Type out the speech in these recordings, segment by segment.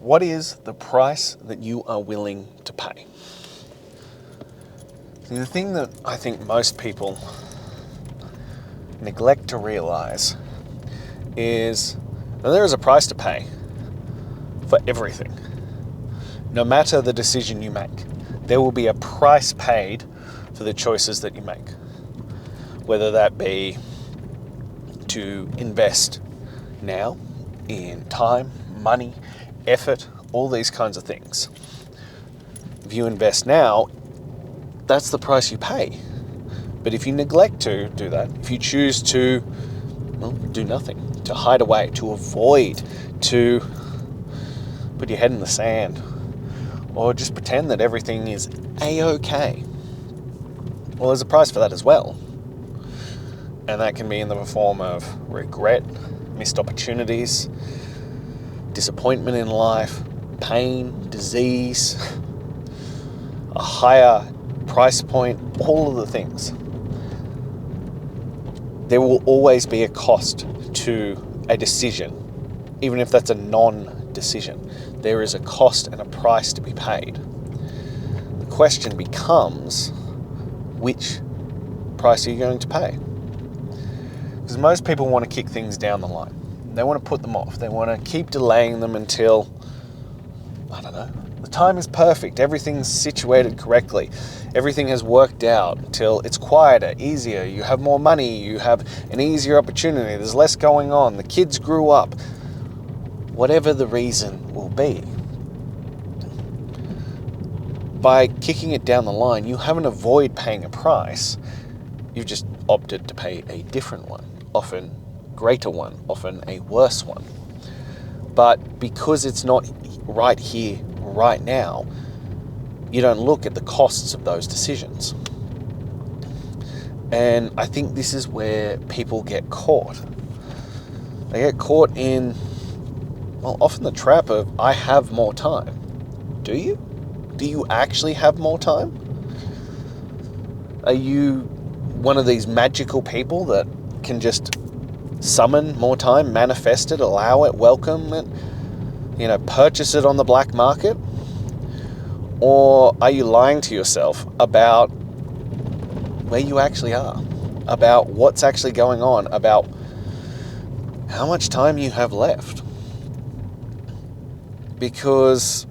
What is the price that you are willing to pay? The thing that I think most people neglect to realize is that there is a price to pay for everything. No matter the decision you make, there will be a price paid for the choices that you make. Whether that be to invest now in time, money, effort, all these kinds of things. If you invest now, that's the price you pay. But if you neglect to do that, if you choose to, do nothing, to hide away, to avoid, to put your head in the sand, or just pretend that everything is A-okay, well, there's a price for that as well. And that can be in the form of regret, missed opportunities, disappointment in life, pain, disease, a higher price point, all of the things. There will always be a cost to a decision, even if that's a non-decision. There is a cost and a price to be paid. The question becomes, which price are you going to pay? Because most people want to kick things down the line. They want to put them off. They want to keep delaying them until, the time is perfect. Everything's situated correctly. Everything has worked out until it's quieter, easier. You have more money. You have an easier opportunity. There's less going on. The kids grew up. Whatever the reason will be. By kicking it down the line, you haven't avoided paying a price. You've just opted to pay a different one, often greater one, often a worse one. But because it's not right here, right now, you don't look at the costs of those decisions. And I think this is where people get caught. They get caught in, often the trap of, I have more time. Do you? Do you actually have more time? Are you one of these magical people that can just summon more time, manifest it, allow it, welcome it, purchase it on the black market? Or are you lying to yourself about where you actually are, about what's actually going on, about how much time you have left? Because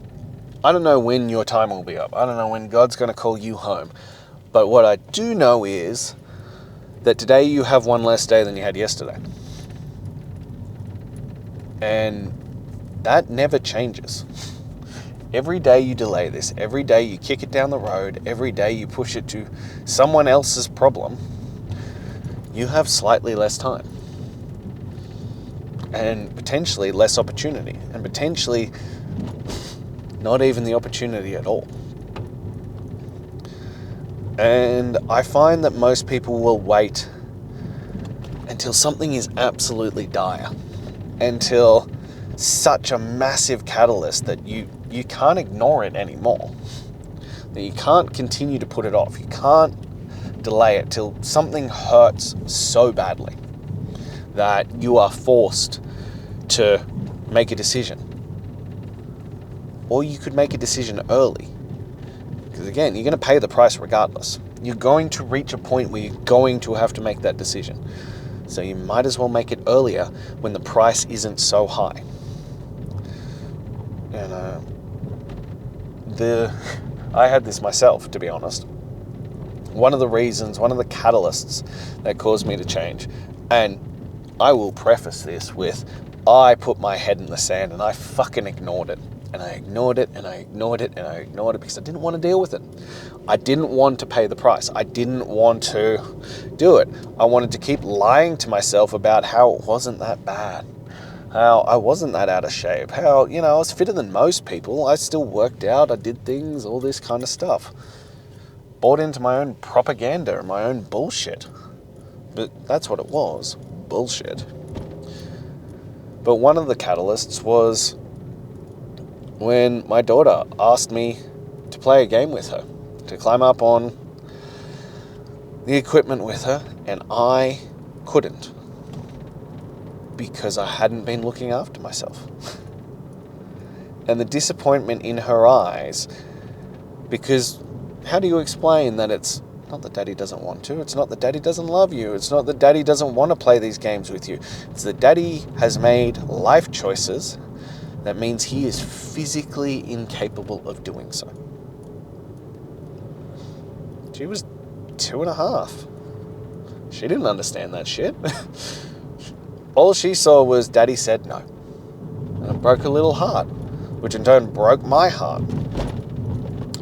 I don't know when your time will be up. I don't know when God's going to call you home. But what I do know is that today you have one less day than you had yesterday. And that never changes. Every day you delay this, every day you kick it down the road, every day you push it to someone else's problem, you have slightly less time. And potentially less opportunity. And potentially not even the opportunity at all. And I find that most people will wait until something is absolutely dire, until such a massive catalyst that you can't ignore it anymore, that you can't continue to put it off, you can't delay it till something hurts so badly that you are forced to make a decision. Or you could make a decision early. Because again, you're going to pay the price regardless. You're going to reach a point where you're going to have to make that decision. So you might as well make it earlier when the price isn't so high. And I had this myself, to be honest. One of the reasons, one of the catalysts that caused me to change, and I will preface this with, I put my head in the sand and I fucking ignored it. And I ignored it, and I ignored it, and I ignored it because I didn't want to deal with it. I didn't want to pay the price. I didn't want to do it. I wanted to keep lying to myself about how it wasn't that bad. How I wasn't that out of shape. How, I was fitter than most people. I still worked out. I did things, all this kind of stuff. Bought into my own propaganda and my own bullshit. But that's what it was. Bullshit. But one of the catalysts was when my daughter asked me to play a game with her, to climb up on the equipment with her, and I couldn't because I hadn't been looking after myself. and the disappointment in her eyes, because how do you explain that it's not that daddy doesn't want to, it's not that daddy doesn't love you, it's not that daddy doesn't want to play these games with you, it's that daddy has made life choices that means he is physically incapable of doing so. She was 2.5. She didn't understand that shit. All she saw was daddy said no. And it broke her little heart, which in turn broke my heart.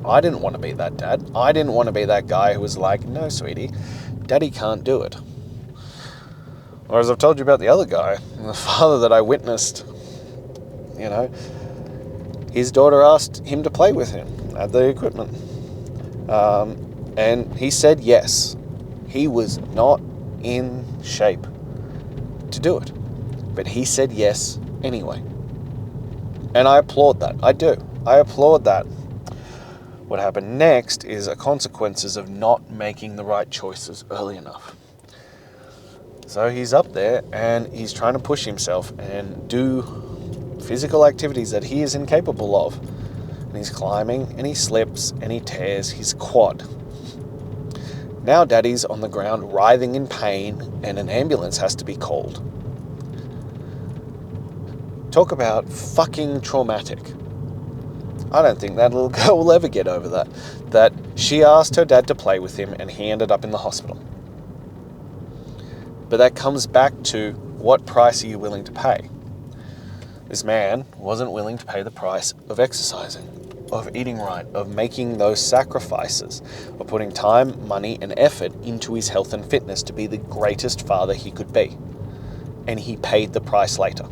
I didn't want to be that dad. I didn't want to be that guy who was like, no, sweetie, daddy can't do it. Or as I've told you about the other guy, the father that I witnessed, his daughter asked him to play with him at the equipment. And he said yes. He was not in shape to do it. But he said yes anyway. And I applaud that. I do. I applaud that. What happened next is a consequences of not making the right choices early enough. So he's up there and he's trying to push himself and do physical activities that he is incapable of. And he's climbing and he slips and he tears his quad. Now daddy's on the ground writhing in pain and an ambulance has to be called. Talk about fucking traumatic. I don't think that little girl will ever get over that. That she asked her dad to play with him and he ended up in the hospital. But that comes back to, what price are you willing to pay? This man wasn't willing to pay the price of exercising, of eating right, of making those sacrifices, of putting time, money, and effort into his health and fitness to be the greatest father he could be. And he paid the price later.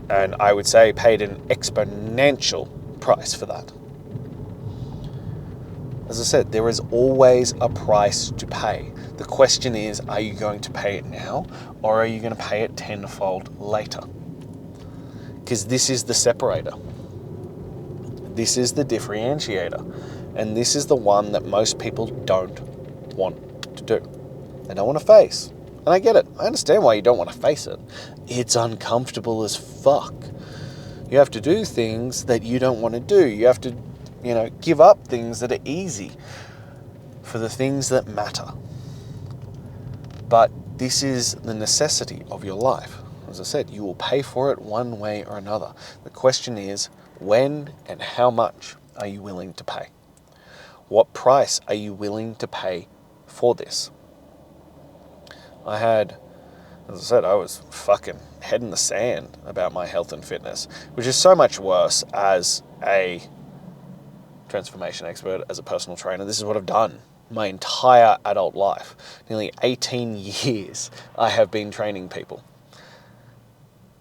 And I would say paid an exponential price for that. As I said, there is always a price to pay. The question is, are you going to pay it now, or are you going to pay it tenfold later? Because this is the separator. This is the differentiator. And this is the one that most people don't want to do. They don't want to face. And I get it. I understand why you don't want to face it. It's uncomfortable as fuck. You have to do things that you don't want to do. You have to, give up things that are easy for the things that matter. But this is the necessity of your life. As I said, you will pay for it one way or another. The question is, when and how much are you willing to pay? What price are you willing to pay for this? As I said, I was fucking head in the sand about my health and fitness, which is so much worse as a transformation expert, as a personal trainer. This is what I've done my entire adult life. Nearly 18 years I have been training people.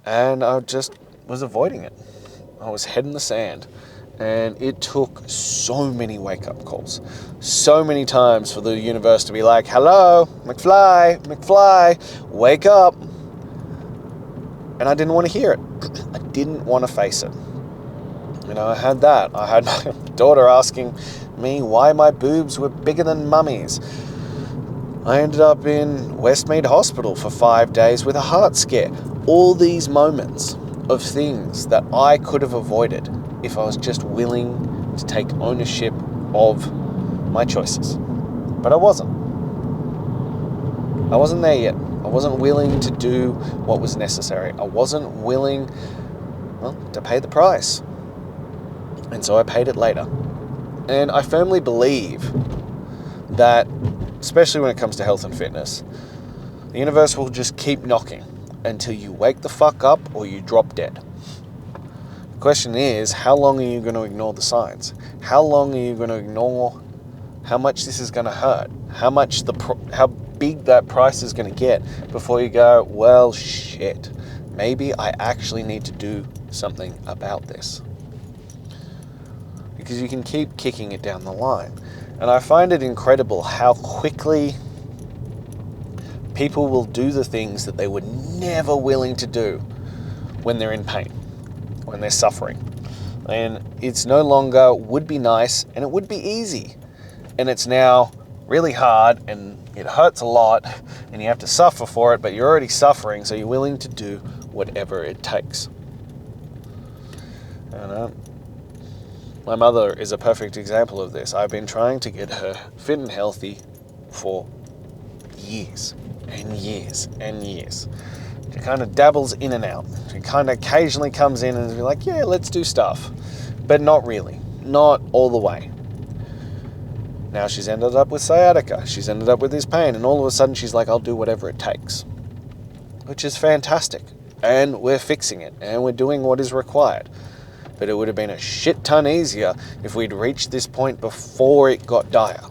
And I just was avoiding it. I was head in the sand. And it took so many wake-up calls. So many times for the universe to be like, hello, McFly, wake up. And I didn't want to hear it. I didn't want to face it. I had that. I had my daughter asking me why my boobs were bigger than mummy's. I ended up in Westmead Hospital for 5 days with a heart scare. All these moments of things that I could have avoided if I was just willing to take ownership of my choices. But I wasn't. I wasn't there yet. I wasn't willing to do what was necessary. I wasn't willing, to pay the price. And so I paid it later. And I firmly believe that, especially when it comes to health and fitness, the universe will just keep knocking until you wake the fuck up or you drop dead. The question is, how long are you going to ignore the signs? How long are you going to ignore how much this is going to hurt? How big that price is going to get before you go, well, shit, maybe I actually need to do something about this. Because you can keep kicking it down the line. And I find it incredible how quickly people will do the things that they were never willing to do when they're in pain, when they're suffering. And it's no longer would be nice and it would be easy. And it's now really hard and it hurts a lot and you have to suffer for it, but you're already suffering, so you're willing to do whatever it takes. You know? My mother is a perfect example of this. I've been trying to get her fit and healthy for years and years and years. She kind of dabbles in and out. She kind of occasionally comes in and is like, yeah, let's do stuff. But not really. Not all the way. Now she's ended up with sciatica. She's ended up with this pain. And all of a sudden she's like, I'll do whatever it takes. Which is fantastic. And we're fixing it. And we're doing what is required. But it would have been a shit ton easier if we'd reached this point before it got dire.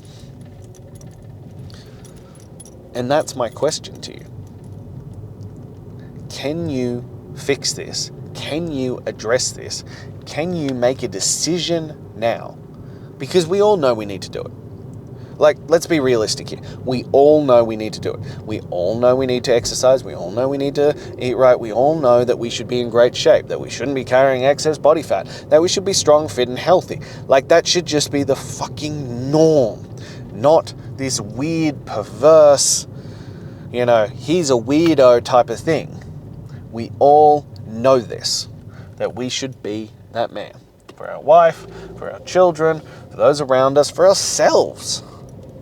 And that's my question to you. Can you fix this? Can you address this? Can you make a decision now? Because we all know we need to do it. Like, let's be realistic here. We all know we need to do it. We all know we need to exercise. We all know we need to eat right. We all know that we should be in great shape, that we shouldn't be carrying excess body fat, that we should be strong, fit, and healthy. Like, that should just be the fucking norm. Not this weird, perverse, he's a weirdo type of thing. We all know this, that we should be that man. For our wife, for our children, for those around us, for ourselves.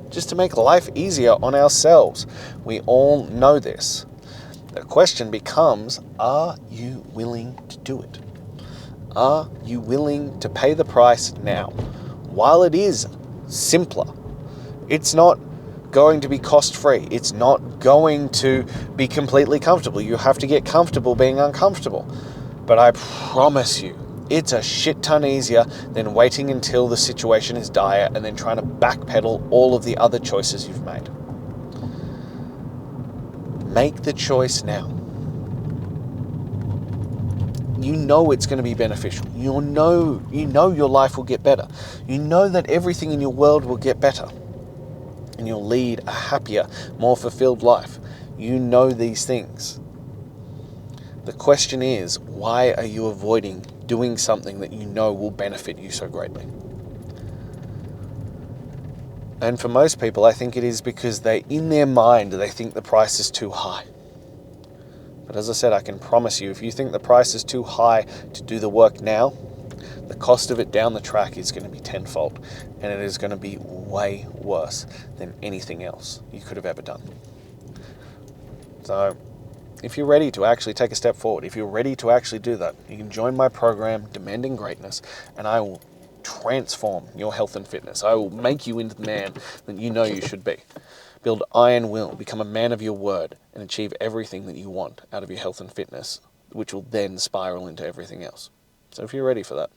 Just to make life easier on ourselves. We all know this. The question becomes, are you willing to do it? Are you willing to pay the price now? While it is simpler, it's not going to be cost-free. It's not going to be completely comfortable. You have to get comfortable being uncomfortable. But I promise you, it's a shit ton easier than waiting until the situation is dire and then trying to backpedal all of the other choices you've made. Make the choice now. You know it's going to be beneficial. You know your life will get better. You know that everything in your world will get better. And you'll lead a happier, more fulfilled life. You know these things. The question is, why are you avoiding doing something that you know will benefit you so greatly? And for most people, I think it is because in their mind, they think the price is too high. But as I said, I can promise you, if you think the price is too high to do the work now, the cost of it down the track is going to be tenfold, and it is going to be way worse than anything else you could have ever done. So, if you're ready to actually take a step forward, if you're ready to actually do that, you can join my program, Demanding Greatness, and I will transform your health and fitness. I will make you into the man that you know you should be. Build iron will, become a man of your word, and achieve everything that you want out of your health and fitness, which will then spiral into everything else. So if you're ready for that,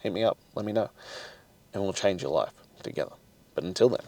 hit me up, let me know, and we'll change your life together. But until then,